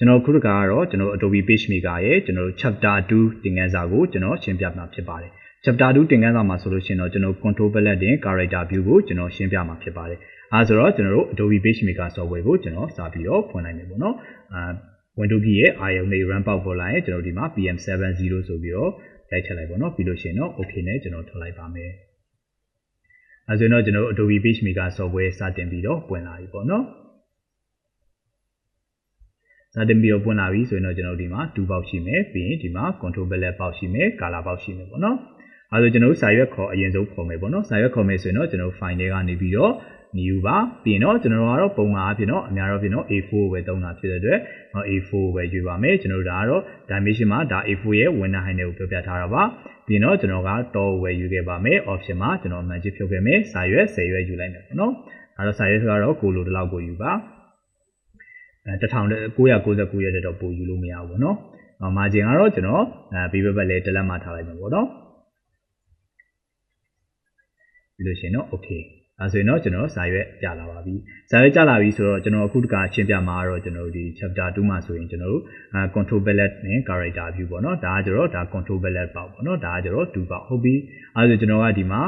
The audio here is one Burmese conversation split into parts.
ကျွန်တော်ခုတခါကတော့ကျွန်တော် Adobe PageMaker ရဲ့ကျွန်တော် Chapter 2 သင်ခန်းစာကိုကျွန်တော်ရှင်းပြမှာဖြစ်ပါတယ် Chapter 2 သင်ခန်းစာမှာဆိုလို့ရှိရင်တော့ကျွန်တော် Control Palette နဲ့ Character View ကိုကျွန်တော်ရှင်းပြမှာဖြစ်ပါတယ်အဲဆိုတော့ကျွန်တော်တို့ Adobe PageMaker software ကိုကျွန်တော်စပြီးတော့ဖွင့်လိုက်မယ်ပေါ့နော်Windows ကြီးရဲ့အာရုံလေး run ပေါက်ပေါ်လာရင်ကျွန်တော်ဒီမှာ PM70 ဆိုပြီးတော့ရိုက်ထည့်လိုက်ပေါ့နော်ပြီးလို့ရှိရင်တော့ OK နဲ့ကျွန်တော်ထွက်လိုက်ပါမယ်အဲဆိုတော့ကျွန်တော် Adobe PageMaker software စတင်ပြီးတော့ပွင့်လာပြီပေါ့နော်စတင်ပြီးတော့ပွင့်လာပြီဆိုရင်တော့ကျွန်တော်ဒီမှာ2 box ရှိမယ်ပြီးရင်ဒီမှာ Control Palette box ရှိမယ် Color box ရှိမယ်ပေါ့နော်အဲဆိုကျွန်တော်စာရွက်ခေါ်အရင်ဆုံးခေါ်မယ်ပေါ့နော်စာရွက်ခေါ်မယ်ဆိုရင်တော့ကျွန်တော် file တွေကနေပြီးတော့ new ပါပြီးရင်တော့ကျွန်တော်ကတော့ပုံမှန်အဖြစ်တော့အများတော့ဖြစ်တော့ A4 ကိုပဲသုံးတာဖြစ်တဲ့အတွက် A4 ကိုပဲယူပါမယ်ကျွန်တော်ဒါကတော့ dimension မှာဒါ A4 ရဲ့ winner height ကိုပြောပြထားတာပါပြီးရင်တော့ကျွန်တော်ကတော့ကိုပဲယူခဲ့ပါမယ် option မှာကျွန်တော်အမှန်ကြီးဖြုတ်ခဲ့မယ်စာရွက်10ရွက်ယူလိုက်မယ်ပေါ့နော်အဲတော့စာရွက်ကတော့ကိုလိုတလောက်ကိုယူပါ1999ရက်တော့ပို့ယူလို့မရဘူးပေါ့နော်။ margin ကတော့ကျွန်တော်ဘေးဘက်လည်းတစ်လက်မှထားလိုက်မှာပေါ့နော်။ပြီးလို့ရှိရင်တော့ okay အဲဆိုရင်တော့ကျွန်တော်စာရွက်ကြာလာပါပြီ။စာရွက်ကြာလာပြီဆိုတော့ကျွန်တော်အခုတခါရှင်းပြမှာတော့ကျွန်တော်ဒီ chapter 2မှာဆိုရင်ကျွန်တော်တို့control palette နဲ့ character view ပေါ့နော်။ဒါကကျတော့ဒါ control palette ပေါ့နော်။ဒါကကျတော့2ပေါ့ဟုတ်ပြီ။အဲဆိုကျွန်တော်ကဒီမှာ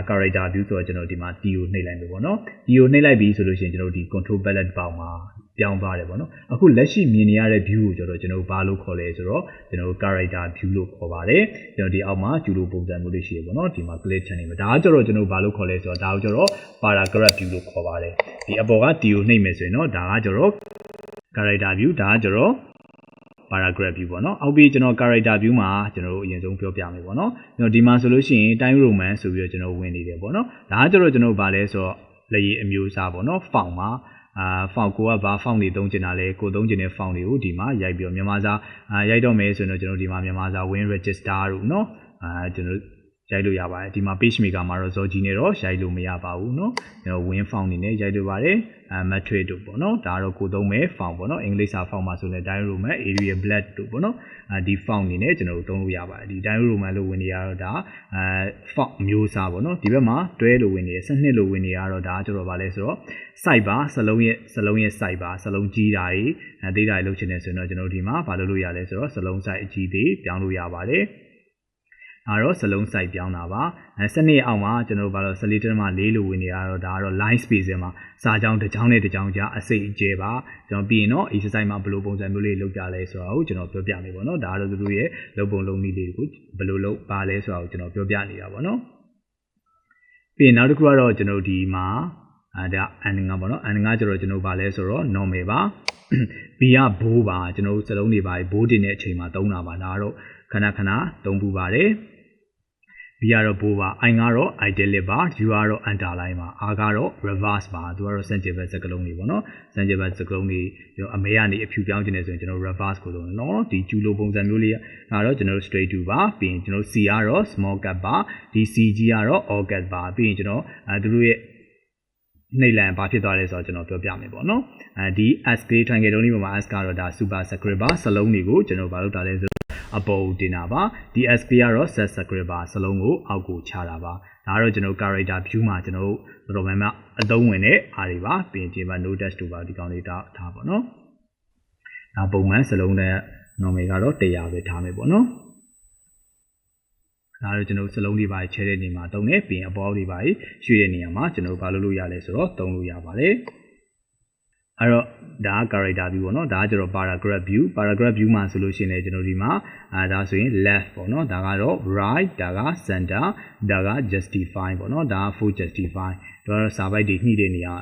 character view ဆိုတော့ကျွန်တော်ဒီမှာ T ကိုနှိပ်လိုက်မယ်ပေါ့နော်။ T ကိုနှိပ်လိုက်ပြီဆိုလို့ရှိရင်ကျွန်တော်ဒီ control palette ပေါ့မှာပြောင်းသွားတယ်ပေါ့နော်အခုလက်ရှိမြင်နေရတဲ့ view ကိုကျွန်တော်ဘာလို့ခေါ်လဲဆိုတော့ကျွန်တော် character view လို့ခေါ်ပါတယ်ကျွန်တော်ဒီအောက်မှာကျူလိုပုံစံမျိုးလေးရှိရပေါ့နော်ဒီမှာ click ချန်နေမှာဒါကကျတော့ကျွန်တော်ဘာလို့ခေါ်လဲဆိုတော့ဒါကိုကျတော့ paragraph view လို့ခေါ်ပါတယ်ဒီအပေါ်က T ကိုနှိပ်မယ်ဆိုရင်တော့ဒါကကျတော့ character view ဒါကကျတော့ paragraph view ပေါ့နော်အောက်ပြီးကျွန်တော် character view မှာကျွန်တော်တို့အရင်ဆုံးပြောပြမယ်ပေါ့နော်ကျွန်တော်ဒီမှာဆိုလို့ရှိရင် time roman ဆိုပြီးတော့ကျွန်တော်ဝင်နေတယ်ပေါ့နော်ဒါကကျတော့ကျွန်တော်ဘာလဲဆိုတော့လက်ရည်အမျိုးအစားပေါ့နော် font မှာfont ကိုကဘာ font တွေသုံးချင်တာလဲကိုသုံးချင်တဲ့ font တွေကိုဒီမှာရိုက်ပြီးတော့မြန်မာစာရိုက်တော့မယ်ဆိုရင်တော့ကျွန်တော်ဒီမှာမြန်မာစာ win register တို့เนาะကျွန်တော်ရိုက်လို့ရပါတယ်ဒီမှာ page maker မှာတော့ Zoji နဲ့တော့ရိုက်လို့မရပါဘူးเนาะကျွန်တော် win font နေနဲ့ရိုက်လို့ပါတယ်matrix တို့ပေါ့เนาะဒါတော့ကိုသုံးမဲ့ font ပေါ့เนาะအင်္ဂလိပ်စာ font မှာဆိုရင် Times Roman Arial Black တို့ပေါ့เนาะဒီ font နေနဲ့ကျွန်တော်တို့သုံးလို့ရပါတယ်ဒီ Times Roman လို့ဝင်နေရတော့ဒါfont မျိုးစားပေါ့เนาะဒီဘက်မှာတွဲလို့ဝင်နေရ12လို့ဝင်နေရတော့ဒါကကျတော့ဗာလဲဆိုတော့ site ပါစလုံးရဲ့ site ပါစလုံးကြီးတာတွေသေးတာတွေလုပ်ချင်တယ်ဆိုရင်တော့ကျွန်တော်ဒီမှာဘာလုပ်လို့ရလဲဆိုတော့စလုံး site အကြီးသေးပြောင်းလို့ရပါတယ်အဲ့တော့စလုံး site ပြောင်းတာပါစနစ်အောက်မှာကျွန်တော်ဘာလို့ selection မှာ4လို့ဝင်နေရတော့ဒါကတော့ line spacing မှာစာကြောင်းတစ်ကြောင်းနဲ့တစ်ကြောင်းကြားအစိတ်အကျဲပါကျွန်တော်ပြီးရင်တော့ exercise မှာဘယ်လိုပုံစံမျိုးလေးလုပ်ကြလဲဆိုတာကိုကျွန်တော်ပြောပြမယ်ပေါ့နော်ဒါကတော့သူတို့ရဲ့လုပ်ပုံလုပ်နည်းလေးကိုဘယ်လိုလုပ်ပါလဲဆိုတာကိုကျွန်တော်ပြောပြနေတာပေါ့နော်ပြီးရင်နောက်တစ်ခုကတော့ကျွန်တော်ဒီမှာဒါ ending ပေါ့နော် ending ကကျတော့ကျွန်တော်ဗာလဲဆိုတော့ normal ပါ B က bold ပါကျွန်တော်စလုံးတွေပါ bold တင်တဲ့အချိန်မှာသုံးတာပါဒါကတော့ခဏသုံးပူပါတယ် B ကတော့ bold ပါ I ကတော့ italic ပါ U ကတော့ underline ပါ R ကတော့ reverse ပါသူကတော့စံကျင်ဘက်စကားလုံးတွေပေါ့နော်စံကျင်ဘက်စကားလုံးတွေအမေကနေအဖြူပြောင်းခြင်းနေဆိုရင်ကျွန်တော် reverse ကိုသုံးတယ်နော်ဒီကျူလိုပုံစံမျိုးလေးဒါတော့ကျွန်တော် straight to ပါပြီးရင်ကျွန်တော် C ကတော့ small cap ပါဒီ CG ကတော့ all cap ပါပြီးရင်ကျွန်တော်သူတို့ရဲ့နှိပ်လန်ဘာဖြစ်သွားလဲဆိုတော့ကျွန်တော်ပြောပြမယ်ပေါ့နော်ဒီ S ကလေး triangle တုံးလေးပေါ်မှာ S ကတော့ဒါ super script ပါစလုံးတွေကိုကျွန်တော်ဘာလုပ်တာလဲဆိုအပေါ်တင်တာပါဒီ S ကလေးကတော့ set script ပါစလုံးကိုအောက်ကိုချတာပါဒါကတော့ကျွန်တော် character view မှာကျွန်တော်တို့တော်တော်များများအသုံးဝင်တဲ့အားတွေပါပြီးရင်ဒီမှာ no dash တို့ပါဒီကောင်လေးထားပါနော်ဒါပုံမှန်စလုံးနဲ့ normal ကတော့100ပဲထားမယ်ပေါ့နော်ဒါတော့ကျွန်တော်စလုံးတွေပါချဲတဲ့နေမှာတုံးနေပြီးရင်အပေါ်တွေပါရွှေ့တဲ့နေရာမှာကျွန်တော်ဘာလုပ်လို့ရလဲဆိုတော့တုံးလို့ရပါတယ်အဲ့တော့ဒါက character view ပေါ့နော်ဒါကကျတော့ paragraph view မှာဆိုလို့ရှိရင်လည်းကျွန်တော်ဒီမှာဒါဆိုရင် left ပေါ့နော်ဒါကတော့ right ဒါက center ဒါက justify ပေါ့နော်ဒါက full justify ဒါတော့စာပိုက်တွေညှိတဲ့နေရာ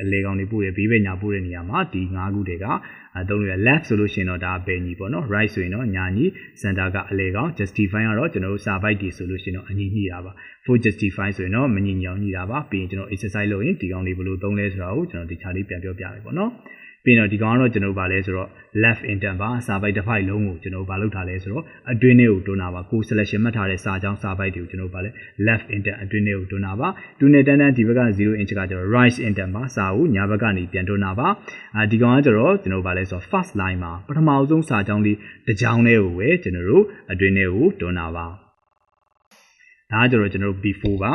အလဲကောင်တွေပို့ရဘေးဘက်ညာပို့တဲ့နေရာမှာဒီ5ခုတည်းကသုံးလို့ရ left ဆိုလို့ရှိရင်တော့ဒါဘယ်ညီပေါ့နော် right ဆိုရင်တော့ညာညီ center ကအလဲကောင် justify ကတော့ကျွန်တော်တို့စာပိုက်တွေဆိုလို့ရှိရင်တော့အညီညှိတာပါ full justify ဆိုရင်တော့မညီညောင်ညှိတာပါပြီးရင်ကျွန်တော် exercise လုပ်ရင်ဒီကောင်တွေဘယ်လိုသုံးလဲဆိုတာကိုကျွန်တော်ဒီချာလေးပြန်ပြောပြမယ်ပေါ့နော်ပြီးတော့ဒီကောင်ကတော့ကျွန်တော်ဗာလဲဆိုတော့ left intent ပါစာပိုက်တစ်ဖိုက်လုံးကိုကျွန်တော်ဗာလုပ်ထားလဲဆိုတော့အတွင်းထဲကိုတွန်းတာပါကို selection မှတ်ထားတဲ့စာကြောင်းစာပိုက်တွေကိုကျွန်တော်ဗာလဲ left intent အတွင်းထဲကိုတွန်းတာပါတူနဲ့တန်းဒီဘက်က0 inch ကကျွန်တော် right intent ပါစာကိုညာဘက်ကနေပြန်တွန်းတာပါဒီကောင်ကကျွန်တော်ဗာလဲဆိုတော့ first line မှာပထမဆုံးစာကြောင်းလေးတစ်ကြောင်းလေးကိုပဲကျွန်တော်တို့အတွင်းထဲကိုတွန်းတာပါဒါကကျွန်တော် before ပါ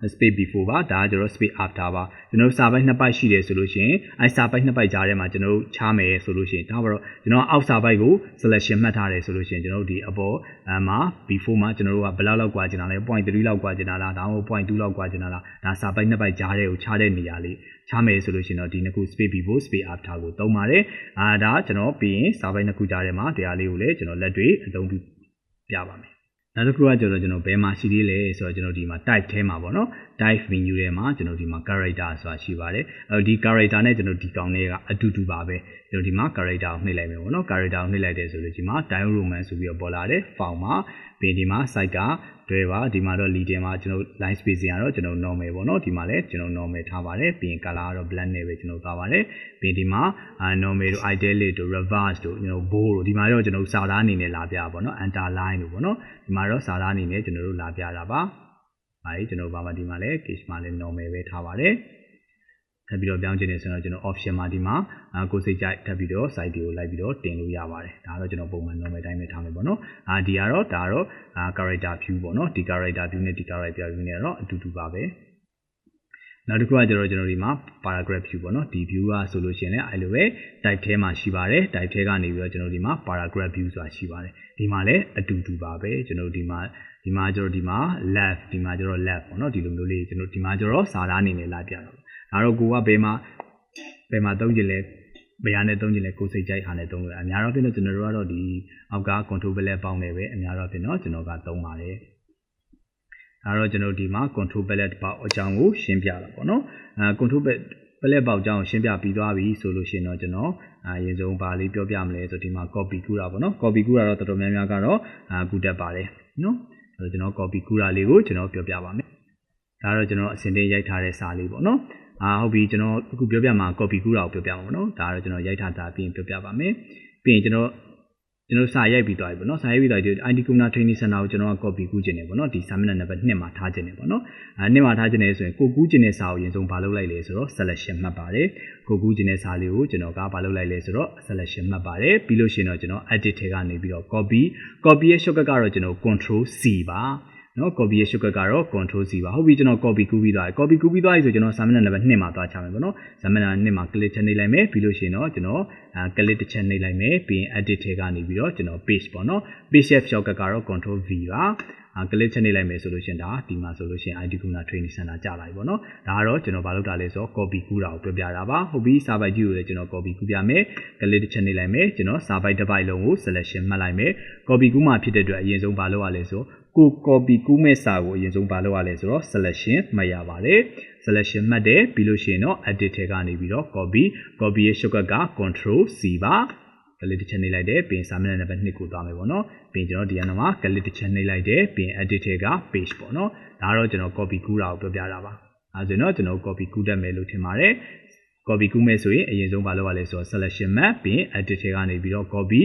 space before ပါဒါကကျွန်တော် space after ပါကျွန်တော်စာပိုက်2ပိုက်ရှိတယ်ဆိုလို့ရှိရင်အဲစာပိုက်2ပိုက်ကြားထဲမှာကျွန်တော်ချားမယ်ဆိုလို့ရှိရင်ဒါပါတော့ကျွန်တော်အောက်စာပိုက်ကို selection မှတ်ထားတယ်ဆိုလို့ရှိရင်ကျွန်တော်ဒီအပေါ်မှာ before မှာကျွန်တော်တို့ကဘယ်လောက်ကွာကျင်တာလဲ 0.3 လောက်ကွာကျင်တာလားဒါမှမဟုတ် 0.2 လောက်ကွာကျင်တာလားဒါစာပိုက်2ပိုက်ကြားထဲကိုချတဲ့နေရာလေးချမယ်ဆိုလို့ရှိရင်တော့ဒီနှစ်ခု space before space after ကိုသုံးပါတယ်ဒါကျွန်တော်ပြီးရင်စာပိုက်2ခုကြားထဲမှာတရားလေးကိုလည်းကျွန်တော်လက်တွေအသုံးပြုပြပါမယ်နောက်တစ်ခုကကျွန်တော်ဘယ်မှာရှိသေးလဲဆိုတော့ကျွန်တော်ဒီမှာ type ထဲမှာပေါ့နော် type menu ထဲမှာကျွန်တော်ဒီမှာ character ဆိုတာရှိပါတယ်ဒီ character နဲ့ကျွန်တော်ဒီကောင်လေးကအတူတူပါပဲကျွန်တော်ဒီမှာ character ကိုနှိပ်လိုက်မယ်ပေါ့နော် character ကိုနှိပ်လိုက်တယ်ဆိုလို့ဒီမှာ time roman ဆိုပြီးတော့ပေါ်လာတယ် font မှာပြီးဒီမှာ site ကတွဲပါဒီမှာတော့ leading မှာကျွန်တော် line spacing ကတော့ကျွန်တော် normal ပေါ့နော်ဒီမှာလည်းကျွန်တော် normal ထားပါတယ်ပြီးရင် color ကတော့ black နဲ့ပဲကျွန်တော်သွားပါတယ်ပြီးဒီမှာ normal တို့ italic တို့ reverse တို့ကျွန်တော် bold တို့ဒီမှာတော့ကျွန်တော်စာသားအနေနဲ့လာပြပါပေါ့နော် underline တို့ပေါ့နော်ဒီမှာတော့စာသားအနေနဲ့ကျွန်တော်တို့လာပြတာပါအဲဒီကျွန်တော်ဘာမှဒီမှာလည်း case မှာလည်း normal ပဲထားပါတယ်ထပ်ပြီးတော့ပြောင်းချင်တယ်ဆိုတော့ကျွန်တော် option မှာဒီမှာကိုစိတ်ကြိုက်ထပ်ပြီးတော့ site တွေကိုလိုက်ပြီးတော့တင်လို့ရပါတယ်ဒါတော့ကျွန်တော်ပုံမှန် normal တိုင်းပဲထားမယ်ပေါ့နော်ဒီကတော့ဒါတော့ character view ပေါ့နော်ဒီ character view နဲ့ဒီ character view နဲ့တော့အတူတူပါပဲနောက်တစ်ခုကကျွန်တော်ဒီမှာ paragraph view ပေါ့နော်ဒီ view ကဆိုလို့ရှိရင်လည်းအဲ့လိုပဲ type ထဲမှာရှိပါတယ် type ထဲကနေပြီးတော့ကျွန်တော်ဒီမှာ paragraph view ဆိုတာရှိပါတယ်ဒီမှာလည်းအတူတူပါပဲကျွန်တော်ဒီမှာကျွန်တော်ဒီမှာ left ဒီမှာကျွန်တော် left ပေါ့နော်ဒီလိုမျိုးလေးကျွန်တော်ဒီမှာကျွန်တော်စာသားအနေနဲ့လာပြတော့ဒါတော့ကိုကဘယ်မှာသုံးကြလဲဘယ်ဟာနဲ့သုံးကြလဲကိုစိတ်ကြိုက်ဟာနဲ့သုံးလို့အများတော့ဖြစ်တော့ကျွန်တော်တို့ကတော့ဒီအောက်က control palette ပေါင်းနေပဲအများတော့ဖြစ်တော့ကျွန်တော်ကသုံးပါတယ်ဒါတော့ကျွန်တော်ဒီမှာ control palette ပေါက်အကြောင်းကိုရှင်းပြတာပေါ့နော်control palette ပေါက်အကြောင်းကိုရှင်းပြပြီးသွားပြီဆိုလို့ရှိရင်တော့ကျွန်တော်အရင်ဆုံးဗာလေးပြောပြမလဲဆိုဒီမှာ copy ကူးတာပေါ့နော် copy ကူးတာတော့တော်တော်များများကတော့ကူးတတ်ပါတယ်နော်အဲ့တော့ကျွန်တော် copy ကူးတာလေးကိုကျွန်တော်ပြောပြပါမယ်ဒါတော့ကျွန်တော်အစင်တင်ရိုက်ထားတဲ့စာလေးပေါ့နော်ဟုတ်ပြီကျွန်တော်အခုပြောပြမှာ copy ကူးတာကိုပြောပြမှာပေါ့နော်ဒါတော့ကျွန်တော်ရိုက်ထားတာပြီးရင်ပြောပြပါမယ်ပြီးရင်ကျွန်တော်စာရိုက်ပြီးသွားပြီပေါ့နော်စာရိုက်ပြီးသွားပြီ IT Kuna Training Center ကိုကျွန်တော်က copy ကူးခြင်းနေပေါ့နော်ဒီစာမျက်နှာနံပါတ်2မှာထားခြင်းနေပေါ့နော်2မှာထားခြင်းနေဆိုရင်ကိုကူးခြင်းတဲ့စာကိုအရင်ဆုံးဘာလုပ်လိုက်လဲဆိုတော့ selection မှတ်ပါတယ်ကိုကူးခြင်းတဲ့စာလေးကိုကျွန်တော်ကဘာလုပ်လိုက်လဲဆိုတော့ selection မှတ်ပါတယ်ပြီးလို့ရှိရင်တော့ကျွန်တော် edit ထဲကနေပြီးတော့ copy ရဲ့ shortcut ကတော့ကျွန်တော် control C ပါနော် copy ရဲ့ shortcut ကတော့ control C ပါဟုတ်ပြီကျွန်တော် copy ကူးပြီးသွားပြီ copy ကူးပြီးသွားပြီဆိုကျွန်တော်စာမျက်နှာနံပါတ်2မှာသွားချမယ်ပေါ့နော်စာမျက်နှာ2မှာ click ချက်နှိပ်လိုက်မယ်ပြီးလို့ရှိရင်တော့ကျွန်တော် click တစ်ချက်နှိပ်လိုက်မယ်ပြီးရင် edit ထဲကနေပြီးတော့ကျွန်တော် paste ပေါ့နော် paste ရဲ့ shortcut ကတော့ control V ပါclick ချက်နှိပ်လိုက်မယ်ဆိုလို့ရှိရင်ဒါဒီမှာဆိုလို့ရှိရင် IT Kuna Training Center ကြာလာပြီပေါ့နော်ဒါကတော့ကျွန်တော်ဘာလုပ်တာလဲဆိုတော့ copy ကူးတာကိုပြောပြတာပါဟုတ်ပြီစာပိုက်ကြီးကိုလည်းကျွန်တော် copy ကူးပြမယ် click တစ်ချက်နှိပ်လိုက်မယ်ကျွန်တော်စာပိုက်တစ်ပိုက်လုံးကို selection မှတ်လိုက်မယ် copy ကူးမှဖြစ်တဲ့အတွက်အရင်ဆုံးဘာလုပ်ရလဲဆိုကို copy ကူးမဲ့စာကိုအရင်ဆုံးဘာလုပ်ရလဲဆိုတော့ selection မှတ်ရပါတယ် selection မှတ်တယ်ပြီးလို့ရှိရင်တော့ edit ထဲကနေပြီးတော့ copy ရဲ့ shortcut က control C ပါclick တစ်ချက်နှိပ်လိုက်တယ်ပြီးရင်စာမျက်နှာနံပါတ်2ကိုသွားမယ်ပေါ့နော်ပြီးရင်ကျွန်တော်ဒီကနေမှာ click တစ်ချက်နှိပ်လိုက်တယ်ပြီးရင် edit ထဲက page ပေါ့နော်ဒါတော့ကျွန်တော် copy ကူးတာကိုပြောပြတာပါအဲဆိုရင်တော့ကျွန်တော် copy ကူးတတ်မယ်လို့ထင်ပါတယ် copy ကူးမယ်ဆိုရင်အရင်ဆုံးဘာလုပ်ရလဲဆိုတော့ selection map ပြီးရင် edit ထဲကနေပြီးတော့ copy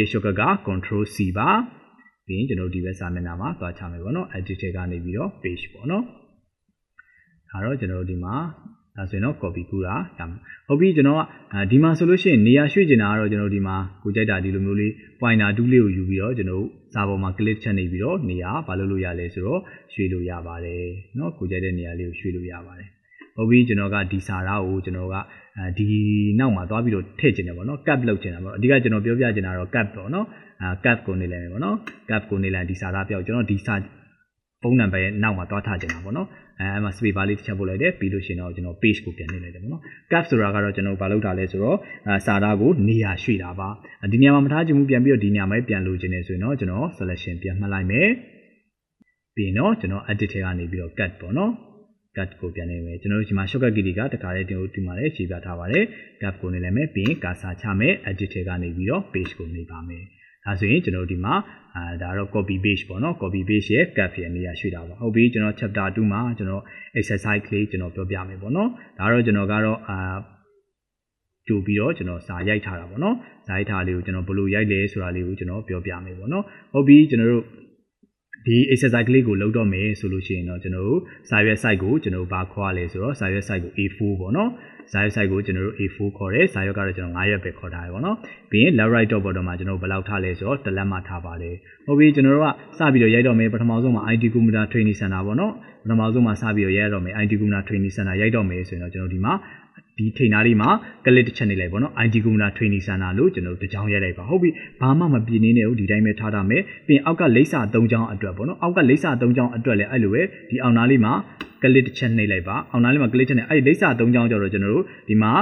ရဲ့ shortcut က control C ပါပြီးရင်ကျွန်တော်ဒီဘက်စာမျက်နှာမှာသွားချမယ်ပေါ့နော် edit ထဲကနေပြီးတော့ page ပေါ့နော်ဒါတော့ကျွန်တော်ဒီမှာဒါဆိုရင်တော့ copy ကူးတာရမယ်ဟုတ်ပြီကျွန်တော်ကဒီမှာဆိုလို့ရှိရင်နေရာရွှေ့ချင်တာကတော့ကျွန်တော်ဒီမှာကိုကြိုက်တာဒီလိုမျိုးလေး pointer tool လေးကိုယူပြီးတော့ကျွန်တော်စာပေါ်မှာ click ချက်နေပြီးတော့နေရာဘာလုပ်လို့ရလဲဆိုတော့ရွှေ့လို့ရပါတယ်เนาะကိုကြိုက်တဲ့နေရာလေးကိုရွှေ့လို့ရပါတယ်ဟုတ်ပြီကျွန်တော်ကဒီစာသားကိုကျွန်တော်ကဒီနောက်မှာသွားပြီးတော့ထည့်ချင်တယ်ပေါ့နော် cap လုပ်ချင်တာပေါ့အဓိကကျွန်တော်ပြောပြချင်တာတော့ cap ပေါ့နော်cap ကိုနေလိုက်မယ်ပေါ့နော် cap ကိုနေလိုက်ဒီစာသားပြောက်ကျွန်တော်ဒီစာဖုန်းနံပါတ်ရဲ့နောက်မှာသွားထားချင်တာပေါ့နော်အဲ့မှာ space bar လေးတစ်ချက်ပို့လိုက်တယ်ပြီးလို့ရှိရင်တော့ကျွန်တော် page ကိုပြန်နေလိုက်တယ်ပေါ့နော် cap ဆိုတာကတော့ကျွန်တော်ဘာလုပ်တာလဲဆိုတော့စာသားကိုနေရာရွှေ့တာပါဒီနေရာမှာမထားချင်ဘူးပြန်ပြီးတော့ဒီနေရာမှာပြန်လိုချင်နေဆိုရင်တော့ကျွန်တော် selection ပြန်မှတ်လိုက်မယ်ပြီးရင်တော့ကျွန်တော် edit ထဲကနေပြီးတော့ cut ပေါ့နော် cut ကိုပြန်နေမယ်ကျွန်တော်တို့ဒီမှာ shortcut key တွေကတခါလေးဒီမှာလည်းခြေပြထားပါတယ် cut ကိုနေလိုက်မယ်ပြီးရင် cursor ချမယ် edit ထဲကနေပြီးတော့ page ကိုနေပါမယ်ဒါဆိုရင်ကျွန်တော်ဒီမှာဒါတော့ copy page ပေါ့နော် copy page ရဲ့ cap ရဲ့နေရာရွှေ့တာပါဟုတ်ပြီကျွန်တော် chapter 2မှာကျွန်တော် exercise လေးကျွန်တော်ပြောပြမယ်ပေါ့နော်ဒါတော့ကျွန်တော်ကတော့ကြိုပြီးတော့ကျွန်တော်စာရိုက်ထားတာပေါ့နော်စာရိုက်ထားလေးကိုကျွန်တော်ဘယ်လိုရိုက်လဲဆိုတာလေးကိုကျွန်တော်ပြောပြမယ်ပေါ့နော်ဟုတ်ပြီကျွန်တော်တို့ ဒီ exercise ကလေးကိုလုပ်တော့မယ်ဆိုလို့ရှိရင်တော့ကျွန်တော်တို့စာရွက် site ကိုကျွန်တော်ဘာခေါ်ရလဲဆိုတော့စာရွက် site ကို A4 ပေါ့နော်စာရွက် site ကိုကျွန်တော်တို့ A4 ခေါ်တယ်စာရွက်ကတော့ကျွန်တော်9ရွက်ပဲခေါ်ထားတယ်ပေါ့နော်ပြီးရင် left right top bottom မှာကျွန်တော်ဘယ်လောက်ထားလဲဆိုတော့တစ်လက်မှထားပါတယ်ဟုတ်ပြီကျွန်တော်တို့ကစပြီးတော့ရိုက်တော့မယ်ပထမဆုံးမှာ IT Computer Training Center ပေါ့နော်ပထမဆုံးမှာစပြီးတော့ရိုက်တော့မယ် IT Computer Training Center ရိုက်တော့မယ်ဆိုရင်တော့ကျွန်တော်ဒီမှာဒီထိန်နာလေးမှာ click တစ်ချက်နေလိုက်ပေါ့နော် IT Computer Training Center လို့ကျွန်တော်တို့တစ်ကြောင်းရိုက်လိုက်ပါဟုတ်ပြီဘာမှမပြင်းနေဘူးဒီတိုင်းပဲထားတာမယ်ပြီးရင်အောက်ကလိပ်စာ3ကြောင်းအတွက်ပေါ့နော်အောက်ကလိပ်စာ3ကြောင်းအတွက်လည်းအဲ့လိုပဲဒီအောင်နာလေးမှာ click တစ်ချက်နှိပ်လိုက်ပါအောင်နာလေးမှာ click ချက်နဲ့အဲ့ဒီလိပ်စာ3ကြောင်းကျတော့ကျွန်တော်တို့ဒီမှာ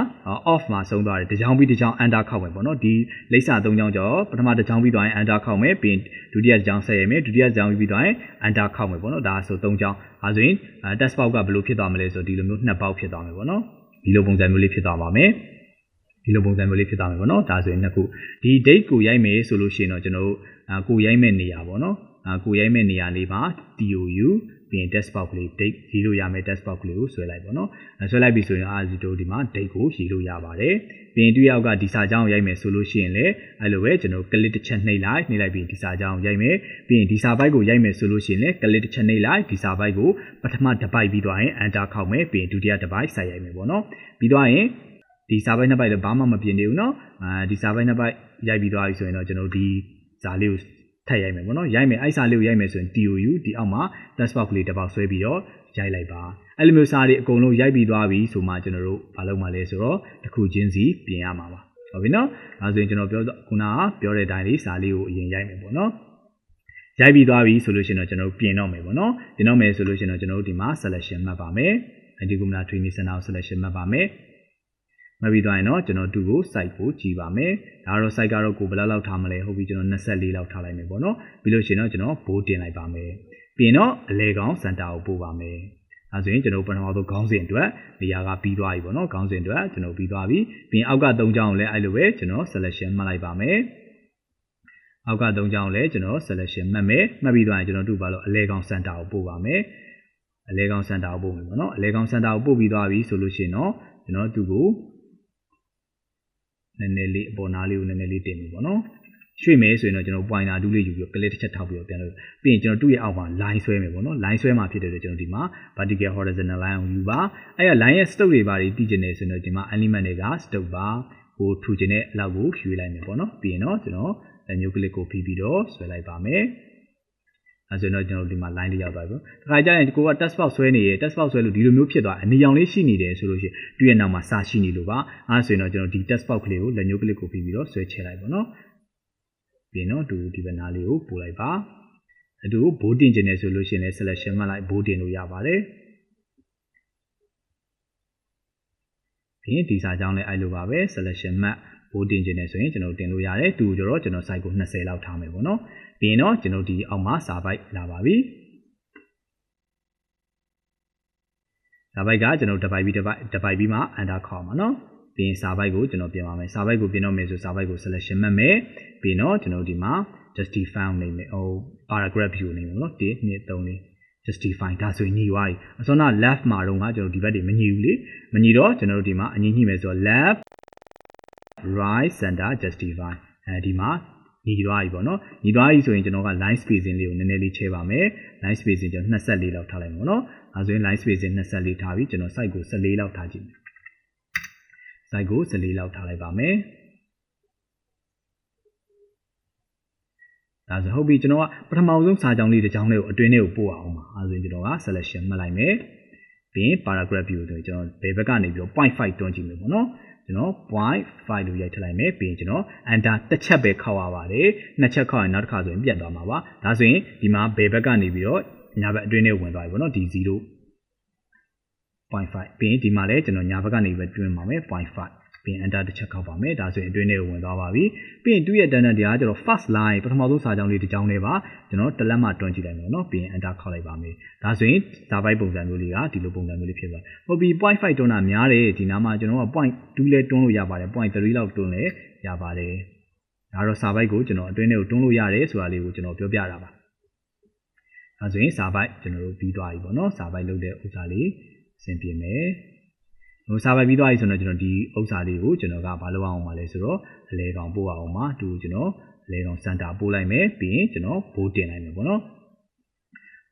off မှာဆုံးသွားတယ်တစ်ကြောင်းပြီးတစ်ကြောင်း enter ခောက်မယ်ပေါ့နော်ဒီလိပ်စာ3ကြောင်းကျတော့ပထမတစ်ကြောင်းပြီးသွားရင် enter ခောက်မယ်ပြီးရင်ဒုတိယတစ်ကြောင်းဆက်ရမယ်ဒုတိယတစ်ကြောင်းပြီးသွားရင် enter ခောက်မယ်ပေါ့နော်ဒါဆို3ကြောင်းအဲဆိုရင် test box ကဘယ်လိုဖြစ်သွားမလဲဆိုဒီလိုမျိုး2ပေါက်ဖြစ်သွားမယ်ပေါ့နော်ဒီလိုပုံစံမျိုးလေးဖြစ်သွားပါမယ်ဒီလိုပုံစံမျိုးလေးဖြစ်သွားမယ်ပေါ့နော်ဒါဆိုရင်နှစ်ခုဒီ date ကိုရိုက်မယ်ဆိုလို့ရှိရင်တော့ကျွန်တော်တို့ကိုရိုက်မဲ့နေရာပေါ့နော်ကိုရိုက်မဲ့နေရာလေးမှာ TOU ပြီးရင် test box ကလေး date ရေးလို့ရမယ် test box ကလေးကိုဆွဲလိုက်ပေါ့နော်ဆွဲလိုက်ပြီဆိုရင်ဒီမှာ date ကိုရေးလို့ရပါတယ်ပြီးရင်သူရောက်ကဒီစာကြောင်းကိုရိုက်မယ်ဆိုလို့ရှိရင်လည်းအဲ့လိုပဲကျွန်တော် click တစ်ချက်နှိပ်လိုက်ပြီးဒီစာကြောင်းကိုရိုက်မယ်ပြီးရင်ဒီစာပိုက်ကိုရိုက်မယ်ဆိုလို့ရှိရင်လည်း click တစ်ချက်နှိပ်လိုက်ဒီစာပိုက်ကိုပထမတစ်ပိုက်ပြီးသွားရင် enter ခောက်မယ်ပြီးရင်ဒုတိယတစ်ပိုက်ဆက်ရိုက်မယ်ပေါ့နော်ပြီးသွားရင်ဒီစာပိုက်နှစ်ပိုက်လည်းဘာမှမပြင်နေဘူးเนาะဒီစာပိုက်နှစ်ပိုက်ရိုက်ပြီးသွားပြီဆိုရင်တော့ကျွန်တော်ဒီစာလေးကိုထပ်ရိုက်မယ်ပေါ့နော်ရိုက်မယ်အဲ့စာလေးကိုရိုက်မယ်ဆိုရင် TOU ဒီအောက်မှာ test box လေးတစ်ပေါက်ဆွဲပြီးတော့ရိုက်လိုက်ပါအဲ့လိုမျိုးစာတွေအကုန်လုံးရိုက်ပြီးသွားပြီဆိုမှကျွန်တော်တို့မလုပ်မှလဲဆိုတော့တစ်ခုချင်းစီပြင်ရမှာပါဟုတ်ပြီနော်ဒါဆိုရင်ကျွန်တော်ခုနကပြောတဲ့အတိုင်းလေးစာလေးကိုအရင်ရိုက်မယ်ပေါ့နော်ရိုက်ပြီးသွားပြီဆိုလို့ရှိရင်တော့ကျွန်တော်တို့ပြင်တော့မယ်ပေါ့နော်ပြင်တော့မယ်ဆိုလို့ရှိရင်တော့ကျွန်တော်တို့ဒီမှာ selection မှတ်ပါမယ် IT Computer Training Center ကို selection မှတ်ပါမယ်မှတ်ပြီးသွားရင်တော့ကျွန်တော်2ကို site ကိုကြည့်ပါမယ်ဒါတော့ site ကတော့ကိုဘယ်လောက်ထားမလဲဟုတ်ပြီကျွန်တော်24လောက်ထားလိုက်မယ်ပေါ့နော်ပြီးလို့ရှိရင်တော့ကျွန်တော်ဘိုးတင်လိုက်ပါမယ်ပြီးရင်တော့အလဲကောင်စင်တာကိုပို့ပါမယ်အဲဆိုရင်ကျွန်တော်ပထမဆုံးခေါင်းစဉ်အတွက်နေရာကပြီးသွားပြီပေါ့နော်ခေါင်းစဉ်အတွက်ကျွန်တော်ပြီးသွားပြီပြီးရင်အောက်က3ကြောင်းကိုလည်းအဲ့လိုပဲကျွန်တော် selection မှတ်လိုက်ပါမယ်အောက်က3ကြောင်းကိုလည်းကျွန်တော် selection မှတ်မယ်မှတ်ပြီးသွားရင်ကျွန်တော်တို့ဘာလို့အလဲကောင်စင်တာကိုပို့ပါမယ်အလဲကောင်စင်တာကိုပို့မယ်ပေါ့နော်အလဲကောင်စင်တာကိုပို့ပြီးသွားပြီဆိုလို့ရှိရင်တော့ကျွန်တော်သူ့ကိုနည်းနည်းလေးအပေါ်နားလေးကိုနည်းနည်းလေးတင်ပြီပေါ့နော်ရွှေ့မယ်ဆိုရင်တော့ကျွန်တော် pointer တူးလေးယူပြီး click တစ်ချက်ထောက်ပြီးတော့ပြန်လို့ပြီးရင်ကျွန်တော်တူ့ရဲ့အောက်မှာ line ဆွဲမယ်ပေါ့နော် line ဆွဲမှာဖြစ်တယ်လို့ကျွန်တော်ဒီမှာ vertical horizontal line ကိုယူပါအဲ့ရ line ရဲ့ stroke တွေပါတွေတည်ကျင်နေဆိုတော့ဒီမှာ element တွေက stroke ပါဟိုထူကျင်တဲ့အလောက်ကိုရွှေ့လိုက်မယ်ပေါ့နော်ပြီးရင်တော့ကျွန်တော်မျိုး click ကိုဖိပြီးတော့ဆွဲလိုက်ပါမယ်အဲဆိုတော့ကျွန်တော်ဒီမှာ line လေးရောက်သွားပြီပေါ့။ဒါခါကျရင်ကိုက test box ဆွဲနေရ test box ဆွဲလို့ဒီလိုမျိုးဖြစ်သွားအနီရောင်လေးရှိနေတယ်ဆိုလို့ရှိရင်သူ့ရဲ့နောက်မှာစာရှိနေလို့ပါ။အဲဆိုရင်တော့ကျွန်တော်ဒီ test box ကလေးကိုလက်ညှိုးကလစ်ကိုပြီးတော့ဆွဲချလိုက်ပါတော့။ပြီးရင်တော့ဒီဘက်နားလေးကိုပို့လိုက်ပါ။အတူဘိုးတင်ကျင်နေဆိုလို့ရှိရင်လည်း selection မှလိုက်ဘိုးတင်လို့ရပါတယ်။ပြီးရင်ဒီစာကြောင်းလည်းအဲ့လိုပါပဲ selection မှဘိုးတင်ကျင်နေဆိုရင်ကျွန်တော်တင်လို့ရတယ်။တူကြတော့ကျွန်တော် size ကို20လောက်ထားမယ်ပေါ့နော်။ပြီးရင်တော့ကျွန်တော်ဒီအောက်မှာစာပိုက်လာပါပြီစာပိုက်ကကျွန်တော်တစ်ပိုက်ပြီးမှ enter ခေါ်မှာနော်ပြီးရင်စာပိုက်ကိုကျွန်တော်ပြင်ပါမယ်စာပိုက်ကိုပြင်တော့မယ်ဆိုစာပိုက်ကို selection မှတ်မယ်ပြီးတော့ကျွန်တော်ဒီမှာ justify နေမယ်ဟို paragraph view နေမယ်နော်1 2 3လေး justify ဒါဆိုရင်ညီသွားပြီအစောက left မှာတော့ကျွန်တော်ဒီဘက်တွေမညီဘူးလေမညီတော့ကျွန်တော်တို့ဒီမှာအညီညှိမယ်ဆိုတော့ left right center justify ဒီမှာညီသွားပြီပေါ့နော်ညီသွားပြီဆိုရင်ကျွန်တော်က line spacing လေးကိုနည်းနည်းလေးချဲပါမယ် line spacing ကျွန်တော်24လောက်ထားလိုက်မှာပေါ့နော်အဲဆိုရင် line spacing 24ထားပြီးကျွန်တော် site ကို14လောက်ထားကြည့်မယ် site ကို14လောက်ထားလိုက်ပါမယ်ဒါဆိုဟုတ်ပြီကျွန်တော်ကပထမဆုံးစာကြောင်းလေးတစ်ကြောင်းလေးကိုအတွင်းထဲကိုပို့အောင်ပါအဲဆိုရင်ကျွန်တော်က selection မှတ်လိုက်မယ်ပြီးရင် paragraph view ဆိုရင်ကျွန်တော်ဘယ်ဘက်ကနေပြီးတော့ 0.5 တွန်းကြည့်မယ်ပေါ့နော်ကျွန်တော် 0.5 လို့ရိုက်ထည့်လိုက်မယ်ပြီးရင်ကျွန်တော် enter တစ်ချက်ပဲခောက်ရပါတယ်နှစ်ချက်ခောက်ရင်နောက်တစ်ခါဆိုရင်ပြတ်သွားမှာပါဒါဆိုရင်ဒီမှာဘယ်ဘက်ကနေပြီးတော့ညာဘက်အတွင်းထဲဝင်သွားပြီပေါ့နော်ဒီ0.5ပြီးရင်ဒီမှာလည်းကျွန်တော်ညာဘက်ကနေပဲတွင်းပါမယ် 0.5 ပြီးရင် enter တစ်ချက်ခောက်ပါမယ်ဒါဆိုရင်အတွင်းထဲကိုဝင်သွားပါပြီပြီးရင်သူ့ရဲ့ data တရားကျွန်တော် first line ပထမဆုံးစာကြောင်းလေးတစ်ကြောင်းလေးပါကျွန်တော်တစ်လက်မှတွန်းကြည့်လိုက်မယ်နော်ပြီးရင် enter ခောက်လိုက်ပါမယ်ဒါဆိုရင်စာပိုက်ပုံစံမျိုးလေးကဒီလိုပုံစံမျိုးလေးဖြစ်သွားဟုတ်ပြီ 0.5 တွန်းတာများတယ်ဒီနားမှာကျွန်တော်က 0.2 လဲတွန်းလို့ရပါတယ် 0.3 လောက်တွန်းလဲရပါတယ်ဒါတော့စာပိုက်ကိုကျွန်တော်အတွင်းထဲကိုတွန်းလို့ရတယ်ဆိုတာလေးကိုကျွန်တော်ပြောပြတာပါဒါဆိုရင်စာပိုက်ကျွန်တော်တို့ပြီးသွားပြီပေါ့နော်စာပိုက်လုပ်တဲ့ဥစ္စာလေးအဆင်ပြေမယ်ဟိုစာပိုက်ပြီးသွားပြီဆိုတော့ကျွန်တော်ဒီဥစ္စာလေးကိုကျွန်တော်ကဘာလုပ်အောင်ပါလဲဆိုတော့အလဲကောင်ပို့အောင်ပါတူကျွန်တော်အလဲကောင်စင်တာပို့လိုက်မယ်ပြီးရင်ကျွန်တော်ဘိုးတင်လိုက်မယ်ပေါ့နော်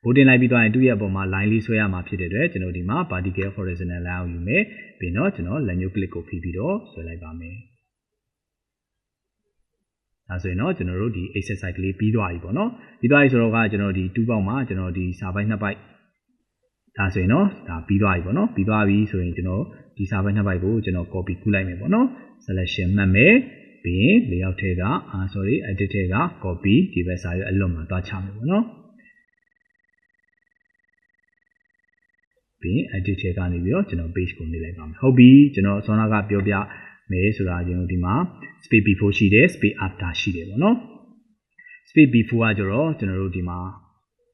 ဘိုးတင်လိုက်ပြီးသွားရင်သူ့ရဲ့အပေါ်မှာ line လေးဆွဲရမှာဖြစ်တဲ့အတွက်ကျွန်တော်ဒီမှာ vertical horizontal line ကိုယူမယ်ပြီးတော့ကျွန်တော်လက်ညှိုး click ကိုဖိပြီးတော့ဆွဲလိုက်ပါမယ်ဒါဆိုရင်တော့ကျွန်တော်တို့ဒီ exercise ကလေးပြီးသွားပြီပေါ့နော်ပြီးသွားပြီဆိုတော့ကကျွန်တော်ဒီ2ပေါက်မှာကျွန်တော်ဒီစာပိုက်2ပိုက်ဒါဆိုရင်တော့ဒါပြီးသွားပြီပေါ့နော်ပြီးသွားပြီဆိုရင်ကျွန်တော်ဒီစာပိုက်2ပိုက်ကိုကျွန်တော် copy ကူးလိုက်မယ်ပေါ့နော် selection မှတ်မယ်ပြီးရင် layout ထဲကedit ထဲက copy ဒီဘက်စာရွက်အလွတ်မှာတွားချမယ်ပေါ့နော်ပြီးရင် edit ထဲကနေပြီးတော့ကျွန်တော် page ကိုနေလိုက်ပါမယ်ဟုတ်ပြီကျွန်တော်ဆောနာကပြောပြမယ်ဆိုတာကျွန်တော်ဒီမှာ space before ရှိတယ် space after ရှိတယ်ပေါ့နော် space before ကကျတော့ကျွန်တော်တို့ဒီမှာ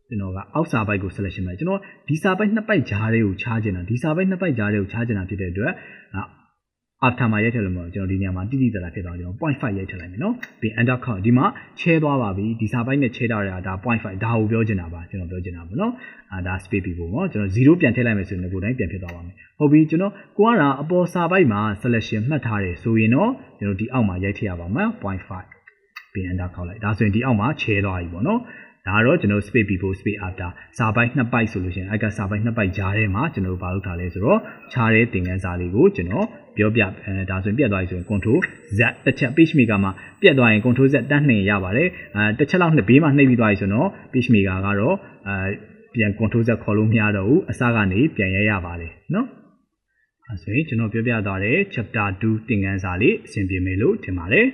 ကျွန်တော်ကအောက်စာပိုက်ကို selection မယ်ကျွန်တော်ဒီစာပိုက်2ပိုက်ကြားတွေကိုချားချင်တာဒီစာပိုက်2ပိုက်ကြားတွေကိုချားချင်တာဖြစ်တဲ့အတွက်after မှာရိုက်ထည့်လို့မဟုတ်ကျွန်တော်ဒီနေရာမှာတိတိကျကျဖြစ်သွားကျွန်တော် 0.5 ရိုက်ထည့်လိုက်မယ်နော်ပြီး enter ခေါက်ဒီမှာချဲသွားပါပြီဒီစာပိုက်နဲ့ချဲထားရတာဒါ 0.5 ဒါကိုပြောချင်တာပါကျွန်တော်ပြောချင်တာပေါ့နော်ဒါ space ပြီးဖို့ပေါ့ကျွန်တော်0ပြန်ထည့်လိုက်မယ်ဆိုရင်ကိုယ်တိုင်းပြန်ဖြစ်သွားပါမယ်ဟုတ်ပြီကျွန်တော်ကိုကအပေါ်စာပိုက်မှာ selection မှတ်ထားတယ်ဆိုရင်တော့ကျွန်တော်ဒီအောက်မှာရိုက်ထည့်ရပါမယ် 0.5 ပြီး enter ခေါက်လိုက်ဒါဆိုရင်ဒီအောက်မှာချဲသွားပြီပေါ့နော်ဒါတော့ကျွန်တော် space before space after စာပိုက်2ပိုက်ဆိုလို့ရှိရင်အဲ့ကစာပိုက်2ပိုက်ကြားထဲမှာကျွန်တော်ဘာလုပ်ထားလဲဆိုတော့ခြားတဲ့သင်ခန်းစာလေးကိုကျွန်တော်ပြောပြဒါဆိုရင်ပြတ်သွားပြီဆိုရင် control z တစ်ချက် page maker မှာပြတ်သွားရင် control z တန်းနှင်ရပါတယ်တစ်ချက်လောက်နှစ်ဘေးမှာနှိပ်ပြီးသွားပြီဆိုတော့ page maker ကတော့ပြန် control z ခေါ်လို့မရတော့ဘူးအစကနေပြန်ရပါတယ်နော်အဲဆိုရင်ကျွန်တော်ပြောပြသွားတဲ့ chapter 2သင်ခန်းစာလေးအဆင်ပြေမယ်လို့ထင်ပါတယ်